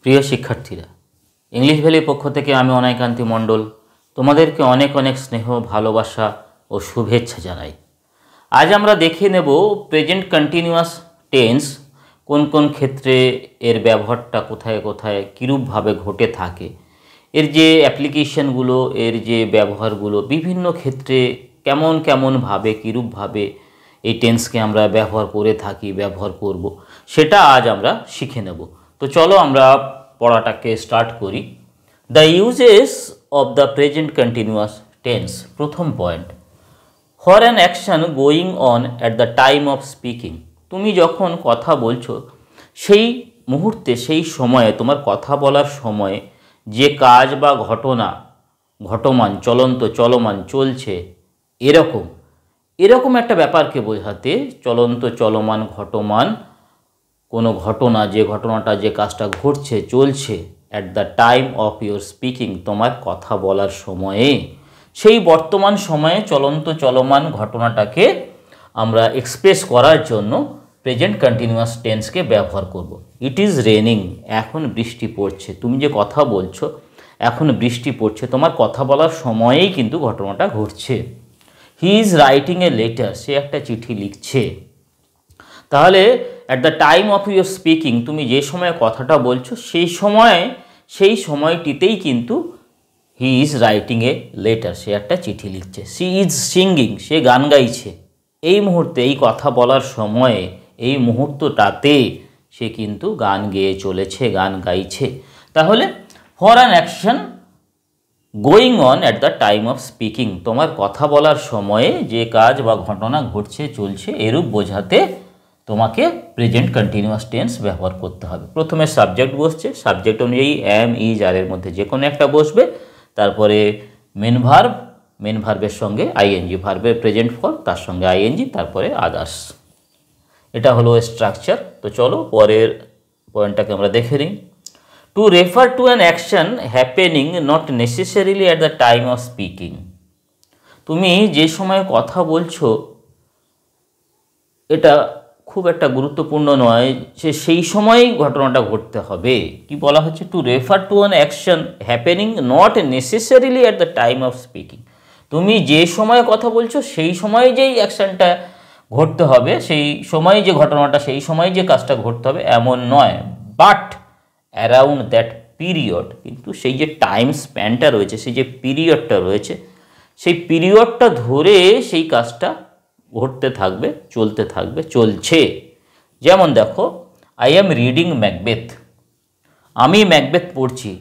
প্রিয় শিক্ষার্থীরা, ইংলিশ ভ্যালির পক্ষ থেকে আমি অনায়কান্তি মণ্ডল তোমাদেরকে অনেক অনেক স্নেহ, ভালোবাসা ও শুভেচ্ছা জানাই। আজ আমরা দেখে নেব প্রেজেন্ট কন্টিনিউয়াস টেন্স কোন কোন ক্ষেত্রে এর ব্যবহারটা কোথায় কোথায় কীরূপভাবে ঘটে থাকে, এর যে অ্যাপ্লিকেশনগুলো, এর যে ব্যবহারগুলো বিভিন্ন ক্ষেত্রে কেমন কেমনভাবে কীরূপভাবে এই টেন্সকে আমরা ব্যবহার করে থাকি, ব্যবহার করব, সেটা আজ আমরা শিখে নেব। তো চলো আমরা পড়াটাকে স্টার্ট করি। The uses of the present continuous tense. প্রথম point, for an action going on at the time of speaking. তুমি যখন কথা বলছো সেই মুহূর্তে, সেই সময়ে, তোমার কথা বলার সময়ে যে কাজ বা ঘটনা ঘটমান, চলন্ত, চলমান, চলছে, এরকম একটা ব্যাপারকে বোঝাতে চলন্ত, চলমান, ঘটমান কোনো ঘটনা, যে ঘটনাটা, যে কাজটা ঘটছে, চলছে, at the time of your speaking, তোমার কথা বলার সময়ে, সেই বর্তমান সময়ে চলন্ত চলমান ঘটনাটাকে আমরা এক্সপ্রেস করার জন্য প্রেজেন্ট কন্টিনিউয়াস টেন্সকে ব্যবহার করব। ইট ইজ রেনিং, এখন বৃষ্টি পড়ছে। তুমি যে কথা বলছো, এখন বৃষ্টি পড়ছে, তোমার কথা বলার সময়েই কিন্তু ঘটনাটা ঘটছে। He is writing a letter, সে একটা চিঠি লিখছে। তাহলে at the time of your speaking, তুমি যে সময়ে কথাটা বলছো সেই সময়টিতেই কিন্তু he is writing a letter, সে একটা চিঠি লিখছে। সি ইজ সিঙ্গিং, সে গান গাইছে। এই মুহূর্তে, এই কথা বলার সময়ে, এই মুহূর্তটাতে সে কিন্তু গান গেয়ে চলেছে, গান গাইছে। তাহলে for an action going on at the time of speaking, তোমার কথা বলার সময়ে যে কাজ বা ঘটনা ঘটছে, চলছে, এরূপ বোঝাতে তোমাকে প্রেজেন্ট কন্টিনিউয়াস টেন্স ব্যবহার করতে হবে। প্রথমে সাবজেক্ট বসছে, সাবজেক্ট অনুযায়ী অ্যাম, ইজ, আর এর মধ্যে যে কোনো একটা বসবে। তারপরে মেন ভার্ব, মেন ভার্বের সঙ্গে আইএনজি, ভার্বের প্রেজেন্ট ফর্ম, তার সঙ্গে আইএনজি, তারপরে আদার্স। এটা হলো স্ট্রাকচার। তো চলো পরের পয়েন্টটাকে আমরা দেখে নিই। Two refer to an action happening not necessarily at the time of speaking. তুমি যে সময় কথা বলছো এটা খুব একটা গুরুত্বপূর্ণ নয় যে সেই সময়ই ঘটনাটা ঘটতে হবে। কি বলা হচ্ছে? Two refer to an action happening not necessarily at the time of speaking. তুমি যে সময়ে কথা বলছো সেই সময়ে যেই অ্যাকশনটা ঘটতে হবে, সেই সময়ে যে ঘটনাটা, সেই সময়ে যে কাজটা ঘটতে হবে এমন নয়। বাট অ্যারাউন্ড দ্যাট পিরিয়ড, কিন্তু সেই যে টাইম স্প্যানটা রয়েছে, সেই যে পিরিয়ডটা রয়েছে, সেই পিরিয়ডটা ধরে সেই কাজটা ঘটতে থাকবে, চলতে থাকবে, চলছে। যেমন দেখো, আই অ্যাম রিডিং ম্যাকবেথ, আমি ম্যাকবেথ পড়ছি।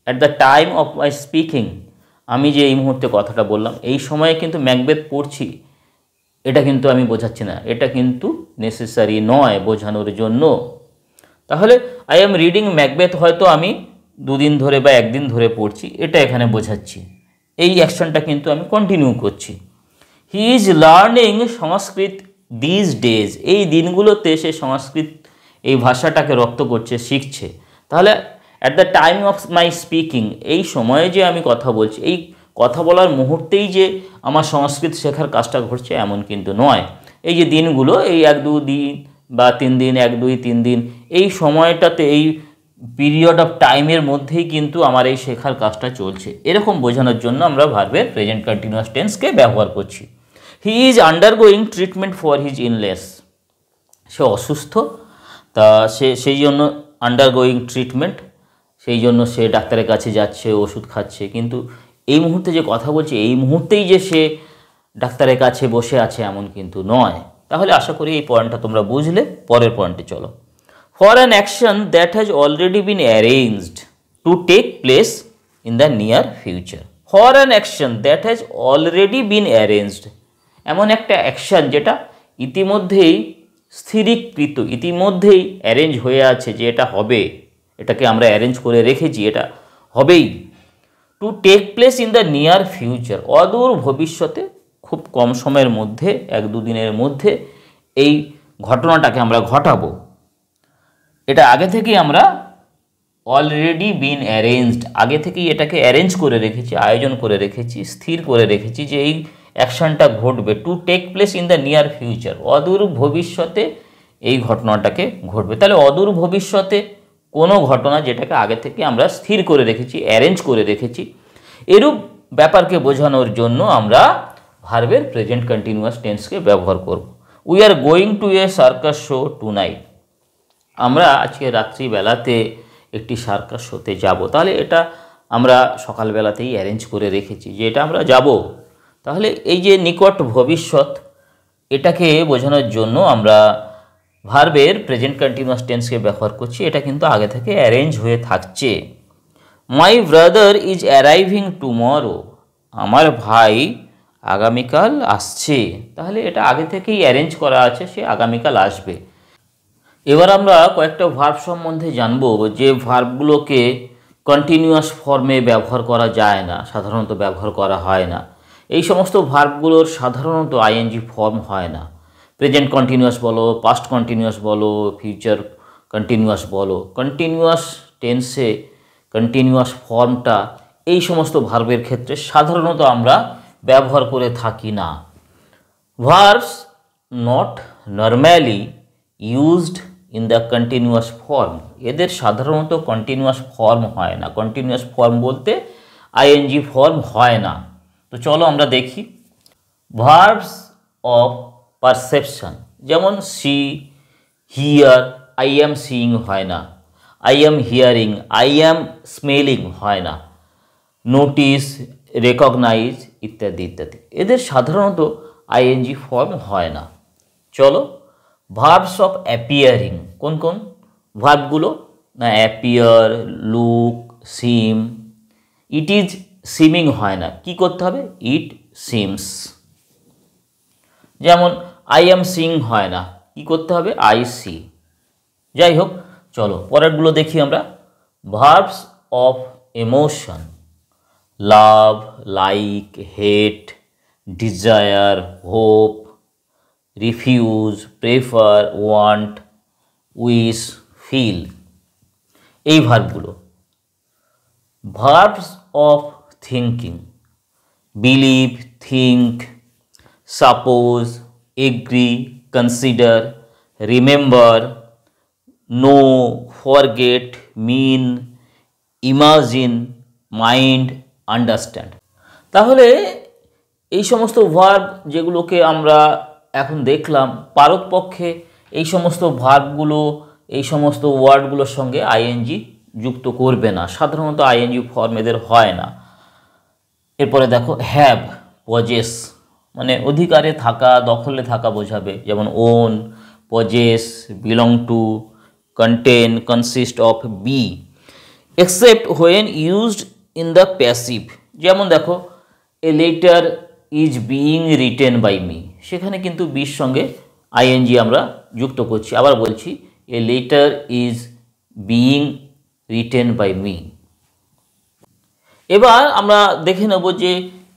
At the time of my speaking, আমি যে এই মুহূর্তে কথাটা বললাম, এই সময়ে কিন্তু ম্যাকবেথ পড়ছি, এটা কিন্তু আমি বোঝাচ্ছি না, এটা কিন্তু নেসেসারি নয় বোঝানোর জন্য। তাহলে আই অ্যাম রিডিং ম্যাকবেথ হয়তো আমি দুদিন ধরে বা একদিন ধরে পড়ছি, এটা এখানে বোঝাচ্ছি। এই অ্যাকশনটা কিন্তু আমি কন্টিনিউ করছি। He is learning Sanskrit these days, এই দিনগুলোতে সে সংস্কৃত, এই ভাষাটাকে রপ্ত করছে, শিখছে। তাহলে at the time of my speaking, এই সময়ে যে আমি কথা বলছি, এই কথা বলার মুহূর্তেই যে আমার সংস্কৃত শেখার কাজটা ঘটছে এমন কিন্তু নয়। এই যে দিনগুলো, এই 1-2 দিন বা 3 দিন, 1-2 3 দিন, এই সময়টাতে, এই পিরিয়ড অফ টাইমের মধ্যেই কিন্তু আমার এই শেখার কাজটা চলছে, এরকম বোঝানোর জন্য আমরা ভার্বের প্রেজেন্ট কন্টিনিউয়াস টেন্সকে ব্যবহার করছি। He is undergoing treatment for his illness, সে অসুস্থ, তা সেই জন্য আন্ডারগোয়িং ট্রিটমেন্ট, সেই জন্য সে ডাক্তারের কাছে যাচ্ছে, ওষুধ খাচ্ছে। কিন্তু এই মুহূর্তে যে কথা বলছে, এই মুহূর্তেই যে সে ডাক্তারের কাছে বসে আছে এমন কিন্তু নয়। তাহলে আশা করি এই পয়েন্টটা তোমরা বুঝলে। পরের পয়েন্টে চলো। For an action that has already been arranged to take place in the near future. For an action that has already been arranged, এমন একটা অ্যাকশান যেটা ইতিমধ্যেই স্থিরীকৃত, ইতিমধ্যেই অ্যারেঞ্জ হয়ে আছে যে এটা হবে, এটাকে আমরা অ্যারেঞ্জ করে রেখেছি, এটা হবেই। To take place in the near future, অদূর ভবিষ্যতে, খুব কম সময়ের মধ্যে, 1-2 দিনের মধ্যে এই ঘটনাটাকে আমরা ঘটাবো। এটা আগে থেকেই আমরা অলরেডি বিন অ্যারেঞ্জড, আগে থেকেই এটাকে অ্যারেঞ্জ করে রেখেছি, আয়োজন করে রেখেছি, স্থির করে রেখেছি যে এই অ্যাকশনটা ঘটবে। To take place in the near future, অদূর ভবিষ্যতে এই ঘটনাটাকে ঘটবে। তাহলে অদূর ভবিষ্যতে কোনো ঘটনা যেটাকে আগে থেকে আমরা স্থির করে রেখেছি, অ্যারেঞ্জ করে রেখেছি, এরূপ ব্যাপারকে বোঝানোর জন্য আমরা ভার্বের প্রেজেন্ট কন্টিনিউয়াস টেন্সকে ব্যবহার করব। We are going to A circus show tonight. আমরা আজকে রাত্রিবেলাতে একটি সার্কাস শোতে যাব। তাহলে এটা আমরা সকালবেলাতেই অ্যারেঞ্জ করে রেখেছি যে এটা আমরা যাব। তাহলে এই যে নিকট ভবিষ্যৎ, এটাকে বোঝানোর জন্য আমরা ভার্বের প্রেজেন্ট কন্টিনিউয়াস টেন্সকে ব্যবহার করছি। এটা কিন্তু আগে থেকে অ্যারেঞ্জ হয়ে থাকছে। My brother is arriving tomorrow. আমার ভাই আগামীকাল আসছে। তাহলে এটা আগে থেকেই অ্যারেঞ্জ করা আছে, সে আগামীকাল আসবে। এবার আমরা কয়েকটা ভার্ব সম্বন্ধে জানব যে ভার্বগুলোকে কন্টিনিউয়াস ফর্মে ব্যবহার করা যায় না, সাধারণত ব্যবহার করা হয় না। এই সমস্ত ভার্বগুলোর সাধারণত আইএনজি ফর্ম হয় না। প্রেজেন্ট কন্টিনিউয়াস বলো, পাস্ট কন্টিনিউয়াস বলো, ফিউচার কন্টিনিউয়াস বলো, কন্টিনিউয়াস টেন্সে কন্টিনিউয়াস ফর্মটা এই সমস্ত ভার্বের ক্ষেত্রে সাধারণত আমরা ব্যবহার করে থাকি না। Verbs not normally used in the continuous form, এদের সাধারণত কন্টিনিউয়াস ফর্ম হয় না। কন্টিনিউয়াস ফর্ম বলতে আইএনজি ফর্ম হয় না। তো চলো আমরা দেখি। ভার্বস অফ পারসেপশন, যেমন see, hear, I am seeing হয় না, I am hearing, I am smelling হয় না, নোটিস, রেকগনাইজ ইত্যাদি ইত্যাদি, এদের সাধারণত আইএনজি ফর্ম হয় না। চলো ভার্বস অফ অ্যাপিয়ারিং, কোন কোন ভার্বগুলো না, appear, look, SIM. It is সিমিং হয় না, কি করতে হবে, ইট সিমস। যেমন আই অ্যাম সিইং হয় না, কি করতে হবে, আই সি। যাই হোক, চলো পরেরগুলো দেখি আমরা। Verbs of emotion, love, like, hate, desire, hope, refuse, prefer, want, wish, feel, এই ভার্বগুলো। Verbs of thinking, believe, think, suppose, agree, consider, remember, know, forget, mean, imagine, mind, understand. তাহলে এই সমস্ত ভার্ব যেগুলোকে আমরা এখন দেখলাম, পারতপক্ষে এই সমস্ত ভার্বগুলো, এই সমস্ত ওয়ার্ডগুলোর সঙ্গে আইএনজি যুক্ত করবে না, সাধারণত আইএনজি ফর্ম এদের হয় না। এরপরে দেখো হ্যাভ, পজেস, মানে অধিকারে থাকা, দখলে থাকা বোঝাবে, যেমন own, possess, belong to, contain, consist of, be, except when used in the passive. যেমন দেখো a letter is being written by me, সেখানে কিন্তু বির সঙ্গে আইএনজি আমরা যুক্ত করছি। আবার বলছি, a letter is being written by me. এবার আমরা দেখে নেব যে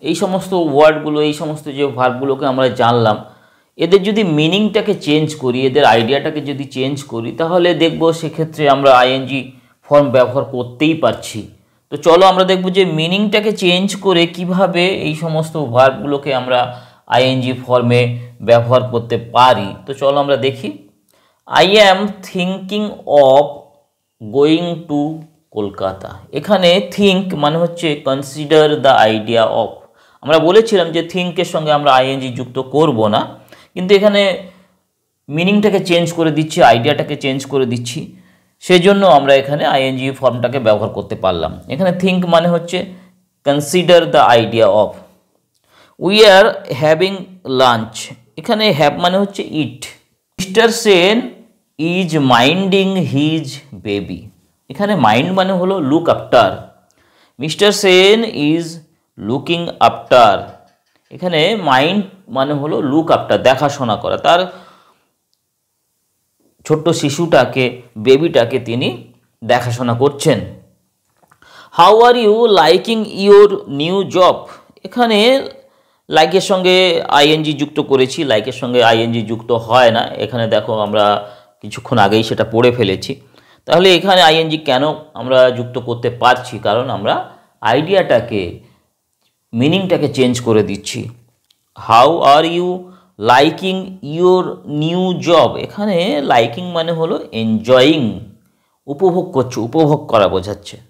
এই সমস্ত ওয়ার্ডগুলো, এই সমস্ত যে ভার্বগুলোকে আমরা জানলাম, এদের যদি মিনিংটাকে চেঞ্জ করি, এদের আইডিয়াটাকে যদি চেঞ্জ করি, তাহলে দেখব সেক্ষেত্রে আমরা আইএনজি ফর্ম ব্যবহার করতেই পারছি। তো চলো আমরা দেখব যে মিনিংটাকে চেঞ্জ করে কিভাবে এই সমস্ত ভার্বগুলোকে আমরা আইএনজি ফর্মে ব্যবহার করতে পারি। তো চলো আমরা দেখি। I am thinking of going to Kolkata. এখানে থিঙ্ক মানে হচ্ছে কনসিডার দ্য আইডিয়া অফ। আমরা বলেছিলাম যে থিঙ্কের সঙ্গে আমরা আইএনজি যুক্ত করব না, কিন্তু এখানে মিনিংটাকে চেঞ্জ করে দিচ্ছি, আইডিয়াটাকে চেঞ্জ করে দিচ্ছি, সেজন্য আমরা এখানে আইএনজি ফর্মটাকে ব্যবহার করতে পারলাম। এখানে থিঙ্ক মানে হচ্ছে consider the idea of. We are having lunch, এখানে হ্যাভ মানে হচ্ছে eat. Mister Sen is minding his baby, এখানে মাইন্ড মানে হলো look after. Mister Sen is looking after, এখানে মাইন্ড মানে হলো লুক আফটার, দেখাশোনা করা, তার ছোট্ট শিশুটাকে, বেবিটাকে তিনি দেখাশোনা করছেন। How are you liking your new job, এখানে লাইকের সঙ্গে আইএনজি যুক্ত করেছি, লাইকের সঙ্গে আইএনজি যুক্ত হয় না। এখানে দেখো আমরা কিছুক্ষণ আগেই সেটা পড়ে ফেলেছি। তাহলে এখানে আইএনজি কেন আমরা যুক্ত করতে পারছি, কারণ আমরা আইডিয়াটাকে, মিনিংটাকে চেঞ্জ করে দিচ্ছি। How are you liking your new job, এখানে লাইকিং মানে হলো এনজয়িং, উপভোগ করছো, উপভোগ করা বোঝাচ্ছে।